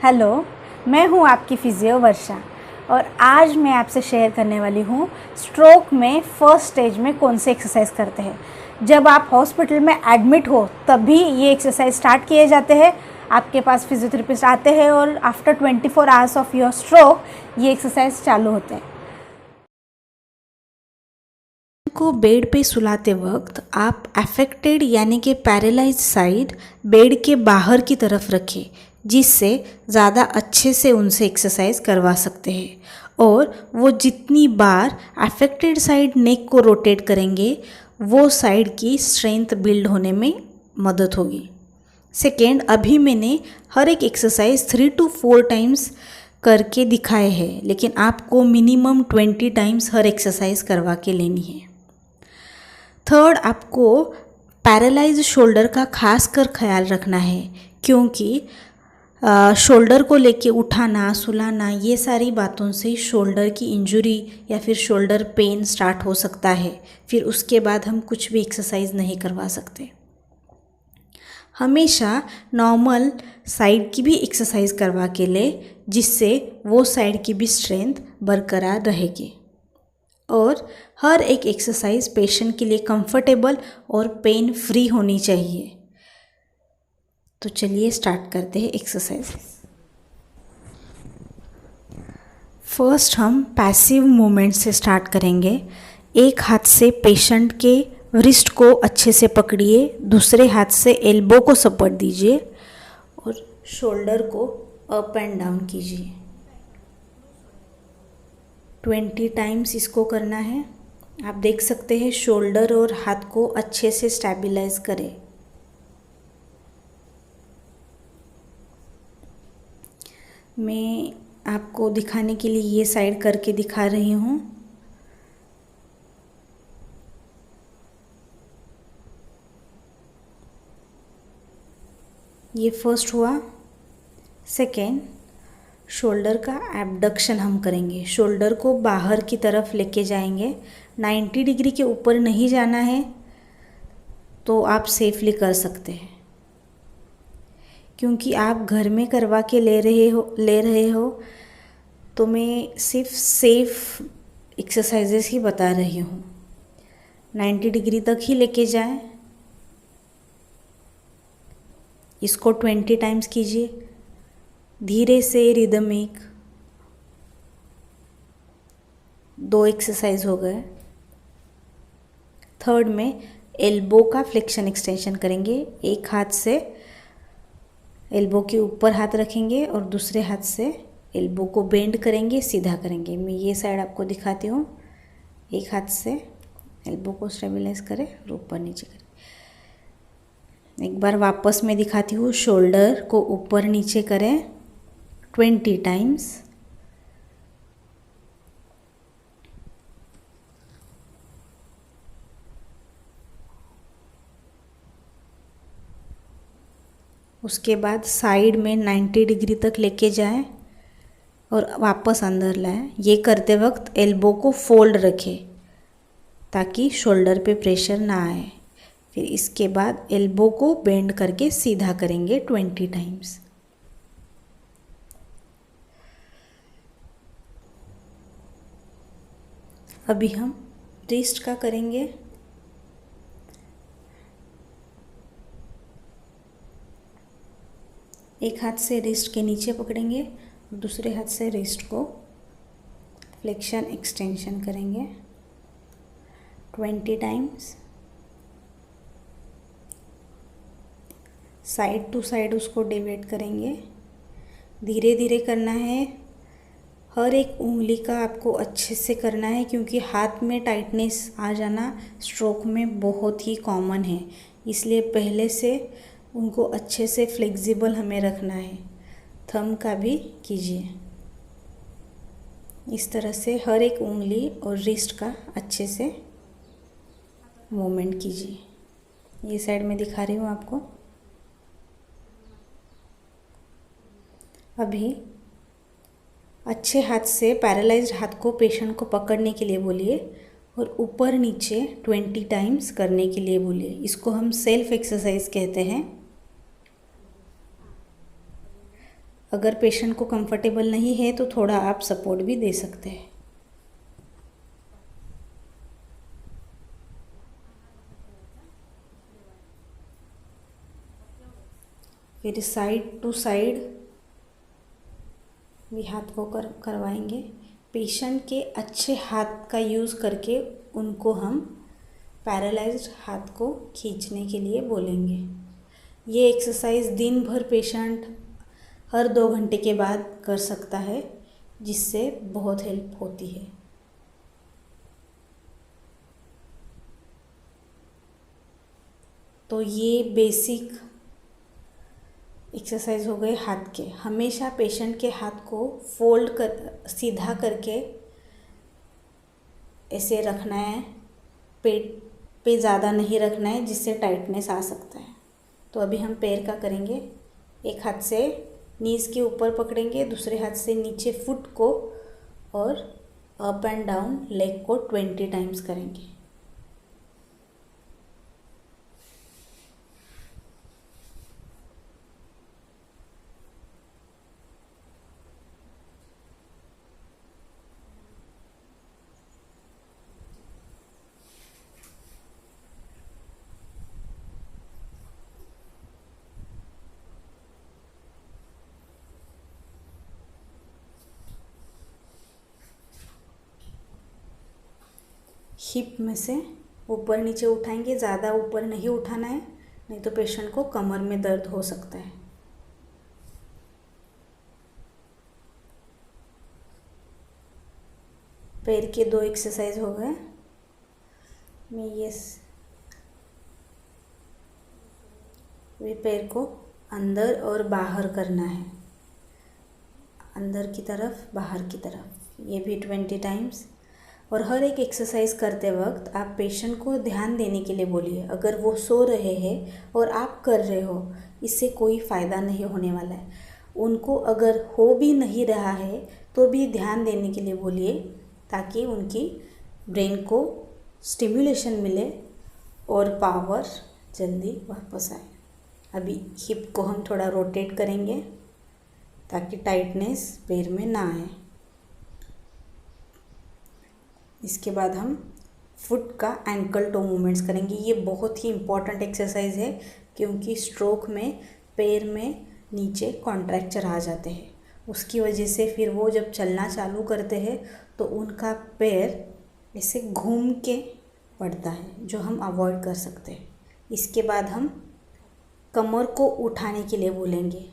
Hello, मैं हूँ आपकी फिजियो वर्षा और आज मैं आपसे शेयर करने वाली हूँ स्ट्रोक में फर्स्ट स्टेज में कौन से एक्सरसाइज करते हैं। जब आप हॉस्पिटल में एडमिट हो तभी ये एक्सरसाइज स्टार्ट किए जाते हैं। आपके पास फिजियोथेरेपिस्ट आते हैं और after 24 hours of your stroke ये एक्सरसाइज चालू होते हैं। को बेड पे सुलाते वक्त आप अफेक्टेड यानी कि पैरालाइज साइड बेड के बाहर की तरफ रखें, जिससे ज़्यादा अच्छे से उनसे एक्सरसाइज करवा सकते हैं। और वो जितनी बार अफेक्टेड साइड नेक को रोटेट करेंगे वो साइड की स्ट्रेंथ बिल्ड होने में मदद होगी। सेकेंड, अभी मैंने हर एक एक्सरसाइज 3 to 4 टाइम्स करके दिखाए हैं, लेकिन आपको मिनिमम 20 टाइम्स हर एक्सरसाइज करवा के लेनी है। थर्ड, आपको पैरालाइज शोल्डर का खास कर ख्याल रखना है, क्योंकि शोल्डर को लेके उठाना सुलाना ये सारी बातों से शोल्डर की इंजरी या फिर शोल्डर पेन स्टार्ट हो सकता है। फिर उसके बाद हम कुछ भी एक्सरसाइज नहीं करवा सकते। हमेशा नॉर्मल साइड की भी एक्सरसाइज करवा के ले, जिससे वो साइड की भी स्ट्रेंथ बरकरार रहेगी। और हर एक एक्सरसाइज पेशेंट के लिए कंफर्टेबल और पेन फ्री होनी चाहिए। तो चलिए स्टार्ट करते हैं एक्सरसाइज। फर्स्ट हम पैसिव मूवमेंट से स्टार्ट करेंगे। एक हाथ से पेशेंट के रिस्ट को अच्छे से पकड़िए, दूसरे हाथ से एल्बो को सपोर्ट दीजिए और शोल्डर को अप एंड डाउन कीजिए। 20 टाइम्स इसको करना है। आप देख सकते हैं शोल्डर और हाथ को अच्छे से स्टेबलाइज करें। मैं आपको दिखाने के लिए ये साइड करके दिखा रही हूँ। ये फर्स्ट हुआ। सेकेंड, शोल्डर का एबडक्शन हम करेंगे। शोल्डर को बाहर की तरफ लेके जाएंगे। 90 डिग्री के ऊपर नहीं जाना है, तो आप सेफली कर सकते हैं। क्योंकि आप घर में करवा के ले रहे हो तो मैं सिर्फ सेफ एक्सरसाइजेस ही बता रही हूँ। 90 डिग्री तक ही लेके जाएं। इसको 20 टाइम्स कीजिए, धीरे से रिदमिक। 2 एक्सरसाइज हो गए। थर्ड में एल्बो का फ्लेक्शन एक्सटेंशन करेंगे। एक हाथ से एल्बो के ऊपर हाथ रखेंगे और दूसरे हाथ से एल्बो को बेंड करेंगे, सीधा करेंगे। मैं ये साइड आपको दिखाती हूँ। एक हाथ से एल्बो को स्टेबलाइज करें और ऊपर नीचे करें। एक बार वापस मैं दिखाती हूँ। शोल्डर को ऊपर नीचे करें 20 टाइम्स। उसके बाद साइड में 90 डिग्री तक लेके जाएं और वापस अंदर लाएं। ये करते वक्त एल्बो को फोल्ड रखें ताकि शोल्डर पे प्रेशर ना आए। फिर इसके बाद एल्बो को बेंड करके सीधा करेंगे 20 टाइम्स। अभी हम रिस्ट का करेंगे। एक हाथ से रिस्ट के नीचे पकड़ेंगे, दूसरे हाथ से रिस्ट को फ्लेक्शन एक्सटेंशन करेंगे 20 टाइम्स। साइड टू साइड उसको डिवाइड करेंगे। धीरे धीरे करना है। हर एक उंगली का आपको अच्छे से करना है, क्योंकि हाथ में टाइटनेस आ जाना स्ट्रोक में बहुत ही कॉमन है। इसलिए पहले से उनको अच्छे से फ्लेक्सिबल हमें रखना है। थंब का भी कीजिए। इस तरह से हर एक उंगली और रिस्ट का अच्छे से मूवमेंट कीजिए। ये साइड में दिखा रही हूँ आपको। अभी अच्छे हाथ से पैरालाइज्ड हाथ को पेशेंट को पकड़ने के लिए बोलिए और ऊपर नीचे 20 टाइम्स करने के लिए बोलिए। इसको हम सेल्फ एक्सरसाइज कहते हैं। अगर पेशेंट को कंफर्टेबल नहीं है तो थोड़ा आप सपोर्ट भी दे सकते हैं। फिर साइड टू साइड भी हाथ को करवाएंगे। पेशेंट के अच्छे हाथ का यूज़ करके उनको हम पैरालाइज्ड हाथ को खींचने के लिए बोलेंगे। ये एक्सरसाइज दिन भर पेशेंट हर 2 घंटे के बाद कर सकता है, जिससे बहुत हेल्प होती है। तो ये बेसिक एक्सरसाइज हो गए हाथ के। हमेशा पेशेंट के हाथ को फोल्ड कर सीधा करके ऐसे रखना है, पेट पे ज़्यादा नहीं रखना है, जिससे टाइटनेस आ सकता है। तो अभी हम पैर का करेंगे। एक हाथ से नीज़ के ऊपर पकड़ेंगे, दूसरे हाथ से नीचे फुट को, और अप एंड डाउन लेग को 20 टाइम्स करेंगे। हिप में से ऊपर नीचे उठाएंगे, ज़्यादा ऊपर नहीं उठाना है, नहीं तो पेशेंट को कमर में दर्द हो सकता है। पैर के 2 एक्सरसाइज हो गए। मैं ये पैर को अंदर और बाहर करना है, अंदर की तरफ बाहर की तरफ, ये भी 20 टाइम्स। और हर एक एक्सरसाइज करते वक्त आप पेशेंट को ध्यान देने के लिए बोलिए। अगर वो सो रहे हैं और आप कर रहे हो, इससे कोई फ़ायदा नहीं होने वाला है। उनको अगर हो भी नहीं रहा है तो भी ध्यान देने के लिए बोलिए, ताकि उनकी ब्रेन को स्टिमुलेशन मिले और पावर जल्दी वापस आए। अभी हिप को हम थोड़ा रोटेट करेंगे ताकि टाइटनेस पैर में ना आए। इसके बाद हम फुट का एंकल टो मूवमेंट्स करेंगे। ये बहुत ही इम्पॉर्टेंट एक्सरसाइज है, क्योंकि स्ट्रोक में पैर में नीचे कॉन्ट्रैक्चर आ जाते हैं। उसकी वजह से फिर वो जब चलना चालू करते हैं तो उनका पैर ऐसे घूम के पड़ता है, जो हम अवॉइड कर सकते हैं। इसके बाद हम कमर को उठाने के लिए बोलेंगे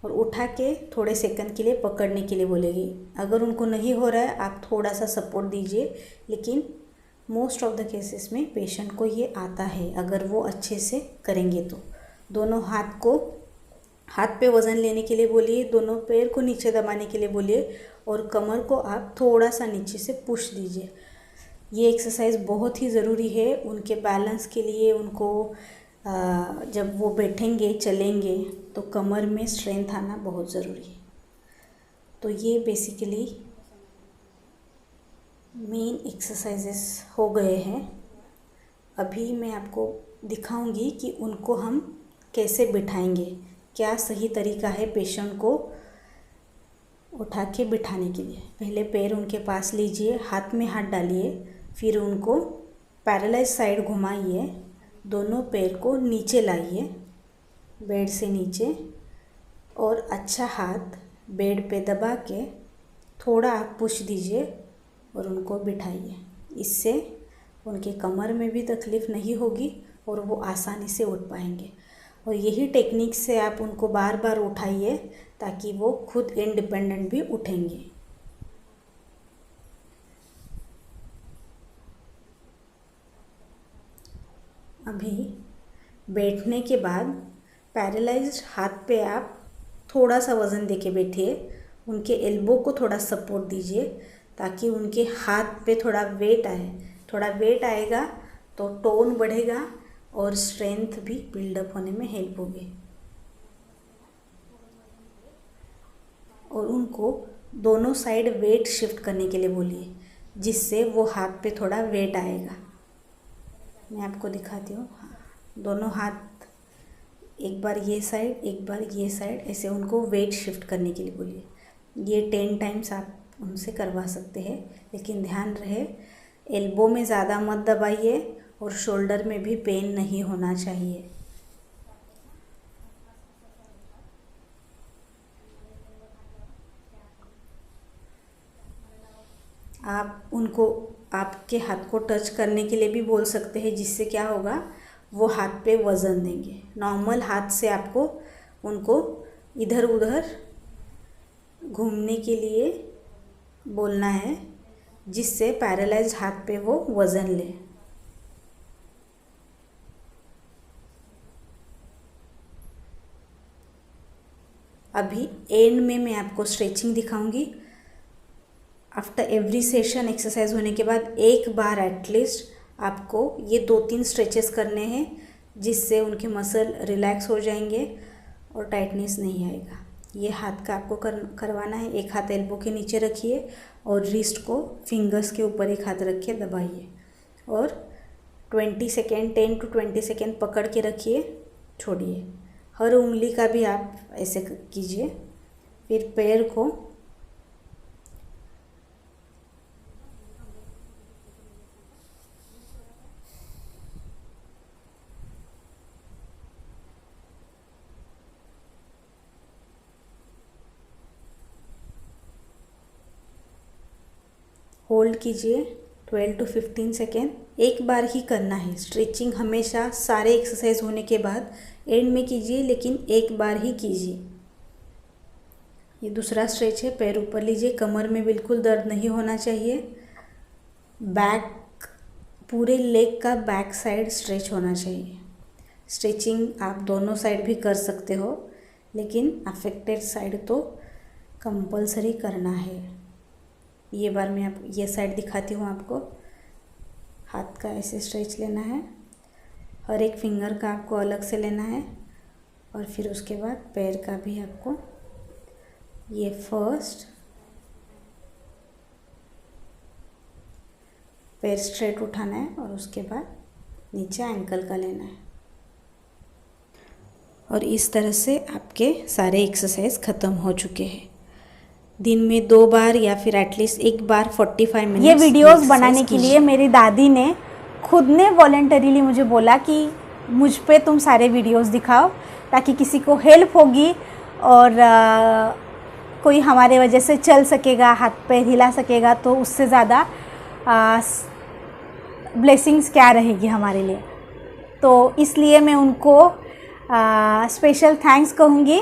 और उठा के थोड़े सेकंड के लिए पकड़ने के लिए बोलेंगे। अगर उनको नहीं हो रहा है, आप थोड़ा सा सपोर्ट दीजिए, लेकिन मोस्ट ऑफ द केसेस में पेशेंट को ये आता है अगर वो अच्छे से करेंगे तो। दोनों हाथ को हाथ पे वज़न लेने के लिए बोलिए, दोनों पैर को नीचे दबाने के लिए बोलिए, और कमर को आप थोड़ा सा नीचे से पुश दीजिए। ये एक्सरसाइज बहुत ही ज़रूरी है उनके बैलेंस के लिए। उनको जब वो बैठेंगे चलेंगे तो कमर में स्ट्रेंथ आना बहुत ज़रूरी है। तो ये बेसिकली मेन एक्सरसाइजेस हो गए हैं। अभी मैं आपको दिखाऊंगी कि उनको हम कैसे बिठाएंगे, क्या सही तरीका है पेशेंट को उठा के बिठाने के लिए। पहले पैर उनके पास लीजिए, हाथ में हाथ डालिए, फिर उनको पैरेलाइज साइड घुमाइए, दोनों पैर को नीचे लाइए बेड से नीचे, और अच्छा हाथ बेड पे दबा के थोड़ा आप पुश दीजिए और उनको बिठाइए। इससे उनके कमर में भी तकलीफ़ नहीं होगी और वो आसानी से उठ पाएंगे। और यही टेक्निक से आप उनको बार बार उठाइए ताकि वो खुद इंडिपेंडेंट भी उठेंगे। अभी बैठने के बाद पैरालाइज्ड हाथ पे आप थोड़ा सा वज़न देके बैठिए, उनके एल्बो को थोड़ा सपोर्ट दीजिए ताकि उनके हाथ पे थोड़ा वेट आए। थोड़ा वेट आएगा तो टोन बढ़ेगा और स्ट्रेंथ भी बिल्डअप होने में हेल्प होगी। और उनको दोनों साइड वेट शिफ्ट करने के लिए बोलिए, जिससे वो हाथ पे थोड़ा वेट आएगा। मैं आपको दिखाती हूँ। दोनों हाथ एक बार ये साइड, एक बार ये साइड, ऐसे उनको वेट शिफ्ट करने के लिए बोलिए। ये 10 टाइम्स आप उनसे करवा सकते हैं, लेकिन ध्यान रहे एल्बो में ज़्यादा मत दबाइए और शोल्डर में भी पेन नहीं होना चाहिए। आप उनको आपके हाथ को टच करने के लिए भी बोल सकते हैं, जिससे क्या होगा वो हाथ पे वज़न देंगे। नॉर्मल हाथ से आपको उनको इधर उधर घूमने के लिए बोलना है, जिससे पैरालाइज्ड हाथ पे वो वज़न ले। अभी एंड में मैं आपको स्ट्रेचिंग दिखाऊंगी। आफ्टर एवरी सेशन एक्सरसाइज होने के बाद एक बार एटलीस्ट आपको ये 2-3 स्ट्रेचेस करने हैं, जिससे उनके मसल रिलैक्स हो जाएंगे और टाइटनेस नहीं आएगा। ये हाथ का आपको करवाना है। एक हाथ एल्बो के नीचे रखिए और रिस्ट को फिंगर्स के ऊपर एक हाथ रख के दबाइए और 20 सेकेंड 10 to 20 सेकेंड पकड़ के रखिए, छोड़िए। हर उंगली का भी आप ऐसे कीजिए। फिर पैर को होल्ड कीजिए 12 to 15 सेकेंड। एक बार ही करना है। स्ट्रेचिंग हमेशा सारे एक्सरसाइज होने के बाद एंड में कीजिए, लेकिन एक बार ही कीजिए। ये दूसरा स्ट्रेच है। पैर ऊपर लीजिए। कमर में बिल्कुल दर्द नहीं होना चाहिए। बैक, पूरे लेग का बैक साइड स्ट्रेच होना चाहिए। स्ट्रेचिंग आप दोनों साइड भी कर सकते हो, लेकिन अफेक्टेड साइड तो कंपलसरी करना है। ये बार मैं आप ये साइड दिखाती हूँ आपको। हाथ का ऐसे स्ट्रेच लेना है, हर एक फिंगर का आपको अलग से लेना है, और फिर उसके बाद पैर का भी आपको ये फर्स्ट पैर स्ट्रेट उठाना है और उसके बाद नीचे एंकल का लेना है। और इस तरह से आपके सारे एक्सरसाइज ख़त्म हो चुके हैं। दिन में 2 बार या फिर एटलीस्ट एक बार 45 मिनट। ये वीडियोस बनाने के लिए मेरी दादी ने खुद ने वॉलंटरीली मुझे बोला कि मुझ पे तुम सारे वीडियोस दिखाओ, ताकि किसी को हेल्प होगी और कोई हमारे वजह से चल सकेगा, हाथ पैर हिला सकेगा, तो उससे ज़्यादा ब्लेसिंग्स क्या रहेगी हमारे लिए। तो इसलिए मैं उनको स्पेशल थैंक्स कहूँगी।